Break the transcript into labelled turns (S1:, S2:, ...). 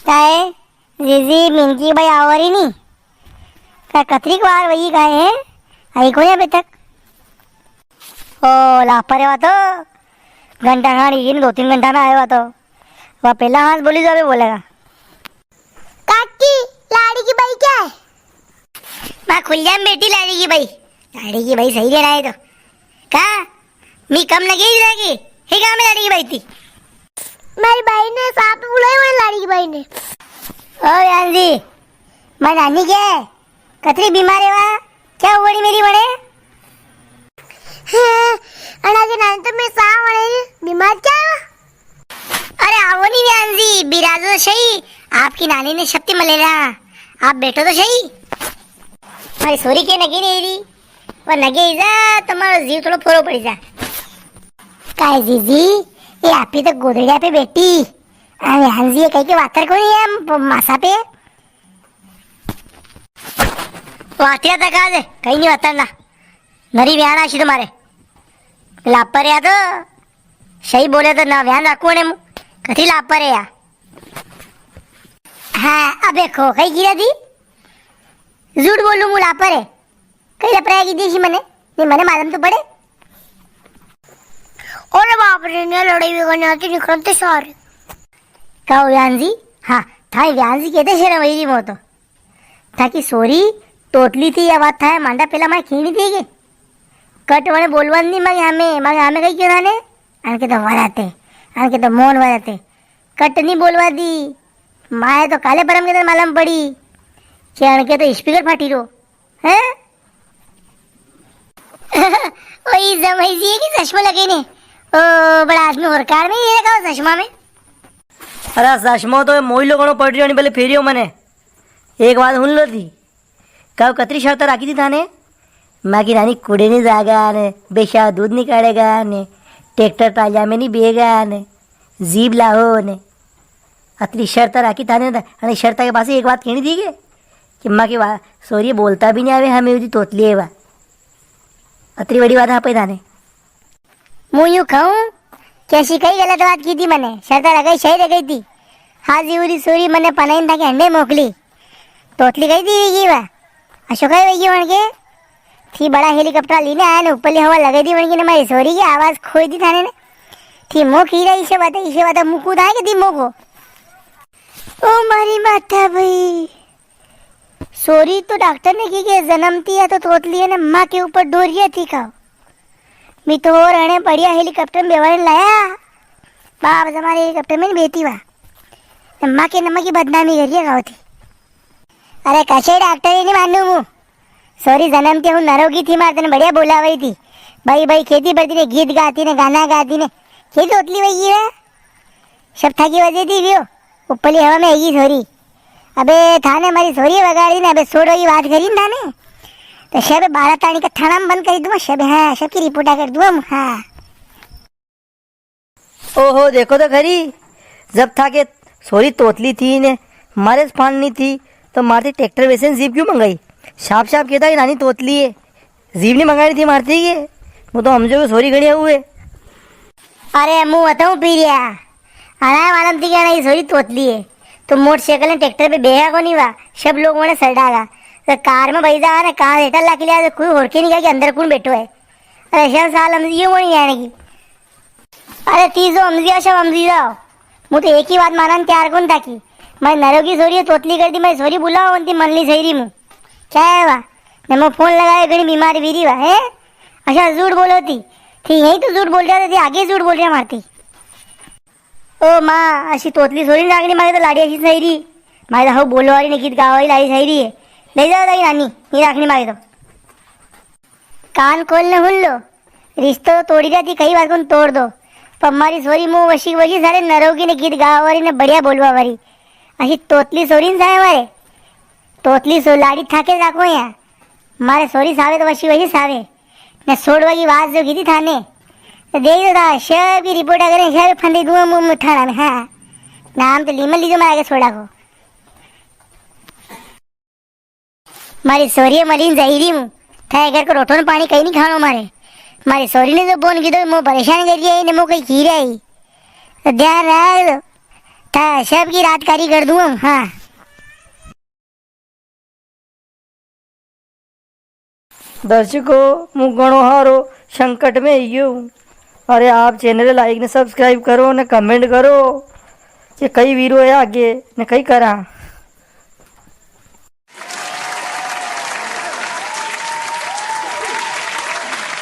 S1: काय जीजी मिनकी बाई आवरी नहीं काय कतरीक वार वही काय है आई को अभी तक ओ लापरे वा तो घंटा खान ही 2-3 घंटा में आया हुआ तो वह पहला हाथ बोली तो अभी बोलेगा
S2: काकी लाड़ी की बाई क्या है?
S1: मैं खुल जाम बेटी लाड़ी की भाई सही रहना है तो कहा मी कम लगी रहेगी ही कहा में लाड़ी की भाई थी
S2: मारी बाई ने साथ में बुलाई मैंने लाड़ी की बाई ने।
S1: ओ यार जी मैं नानी क्या है कतरी बीमार है वहाँ क्या हुआ मेरी बड़े
S2: अनाजे नानी तो मैं सा वड़े बीमार क्या है?
S1: अरे आओ नहीं यार जी बिराजो तो सही आपकी नानी ने शक्ति मलेला आप बैठो तो सही मारी सोरी के नगी नहीं रही वो नगे जा तुम्हारा जीव थोड़ा फोरो पड़ी जा काय जीजी ये आप ही तो गोदड़िया पे बैठी अरे हंसी ये कहीं के वातर को नहीं है मासा पे वातिया तक आज कहीं नहीं वातर ना नरी व्यान आशी तुम्हारे लापर या तो सही बोले तो ना व्यान रखू ने कथी लापर है या हाँ अब देखो कहीं गिरा दी झूठ बोलूं मु लापर है कहीं लपराया की दी मने नहीं मने मालूम तो पड़े
S2: अरे बाप रे ने लड़ाई भी करने आती निकलते सारे
S1: कहो व्यानजी हाँ था व्यानजी कहते शर्म वही मो तो ताकि सोरी टोटली थी या बात था मांडा पहला मैं खीनी थी के कट वाले बोलवन नहीं मग हमें कहीं क्यों थाने आनके तो वराते आनके तो मोन वराते कट नहीं बोलवा दी माए तो काले परम के तो मालूम पड़ी कि आनके तो स्पीकर फाटी रो हैं वही जमैसी है कि चश्मा लगे ने ओ बड़ा आदमी और कार में ये का चश्मा में
S3: अरे चश्मा तो मोई लोगों पड़ रही पहले फेरियो मने एक बात सुन लो थी कब कतरी शर्त राखी थी थाने माँ की रानी कुड़े नहीं जागा ने बेशा दूध निकालेगा ने ट्रैक्टर पाजामे नहीं बेगा ने जीब लाहो ने अतरी शर्त राखी थाने अरे शर्त के पास एक बात कहनी थी कि माँ की सोरी बोलता भी नहीं आवे हमें उदी तोतली है वा अतरी बड़ी बात आप थाने
S1: मुँह यूँ खाऊं कैसी कई गलत बात की थी मैंने शर्त लगाई सही रह गई थी हाजी उरी सोरी मैंने पनाइन था कि अंडे मोकली तोतली गई थी वेगी वा अशोक वेगी वण के थी बड़ा हेलीकॉप्टर लीने आया ने ऊपर हवा लगाई थी वण की ने मारी सोरी की आवाज खोई थी थाने ने थी मुँह खी रही इसे बात मुँह कूद आए थी मुँह को ओ मारी माता भाई सोरी तो डॉक्टर ने की के जन्मती है तो तोतली है ना माँ के ऊपर डोरिया थी का मैं तो और अने बढ़िया हेलीकॉप्टर में बेवाने लाया बाप हमारे हेलीकॉप्टर में बेटी वा माँ के नमक की बदनामी करिए गाँव थी अरे कशे डॉक्टर ही नहीं मानू मु सॉरी जन्मती हूँ नरोगी थी मार तने बढ़िया बोला हुई थी भाई खेती बढ़ती ने गीत गाती ने गाना गाती ने खेती उतली वही है सब थकी वजह थी भी ऊपरली हवा में आएगी सोरी अबे थाने हमारी सोरी बगाड़ी ने अबे सोडो की बात करी ना थाने तो शब 12 तारीख का थाना में बंद कर दूंगा शब हाँ सबकी रिपोर्ट कर दूंगा हाँ
S3: ओहो देखो तो खरी जब था के सोरी तोतली थी ने हमारे फान नहीं थी तो मारती ट्रैक्टर वैसे जीप क्यों मंगाई साफ कहता है नानी तोतली है जीप नहीं मंगाई थी मारती के वो तो हम जो सोरी गड़िया हुए
S1: अरे मुँह बताऊँ पीरिया अना मालूम थी क्या नहीं सोरी तोतली है तो मोटरसाइकिल ने ट्रैक्टर पे बेहा को नहीं हुआ सब लोग मैंने सर डाला तो कार में बैठा है ना कार हेठा ला के लिया तो कोई होड़ के नहीं गया कि अंदर कौन बैठो है अरे शब साल हम ये नहीं आने की अरे तीसो हमजिया शब हमजी जाओ मुझे तो एक ही बात माना तैयार कौन था कि मैं नरो की सोरी तोतली कर दी मैं सोरी बुलाओ उनकी मनली सही रही मुँह क्या है वाह ने मैं फोन लगाया घड़ी बीमारी बीरी वा है अच्छा झूठ बोलो थी यही तो झूठ बोल रहा थी आगे झूठ बोल रहा मारती ओ माँ अशी तोतली सोरी लागली मागे तो लाडी अशी सही रही मागे तो हो बोलवारी ने गीत गावारी लाडी सही रही है ले जाओ ताई नानी नहीं रखनी मागे तो कान खोलने हुन लो रिश्तो तोड़ी जाती कई बार कौन तोड़ दो पर हमारी सोरी मुँह वशी वशी सारे नरोगी ने गीत गावारी ने बढ़िया बोलवा वारी अशी तोतली सोरी ने साहे मारे तोतली सो लाडी थाके राखो यहाँ मारे सोरी सावे तो वशी वशी सावे ने सोड़वा की बात जो की थी थाने तो देख दो था शब की रिपोर्ट करें शब फंदी दूंगा मुँह मुठाना में हाँ नाम तो लीमन लीजो मारा के सोड़ा को मारी सोरी मरीन जहीरी मुँह था घर को रोटो पानी कहीं नहीं खानो मारे मारी सोरी ने जो बोन की तो मुँह परेशान करिए ने मुँह कहीं खी रही तो ध्यान रहा सब की रातकारी कर दूँ हम। हाँ
S3: दर्शकों હું ઘણો હારો સંકટ में યો अरे आप चैनल लाइक ने सब्सक्राइब करो ने कमेंट करो कि कई वीरो है आगे ने कई करा।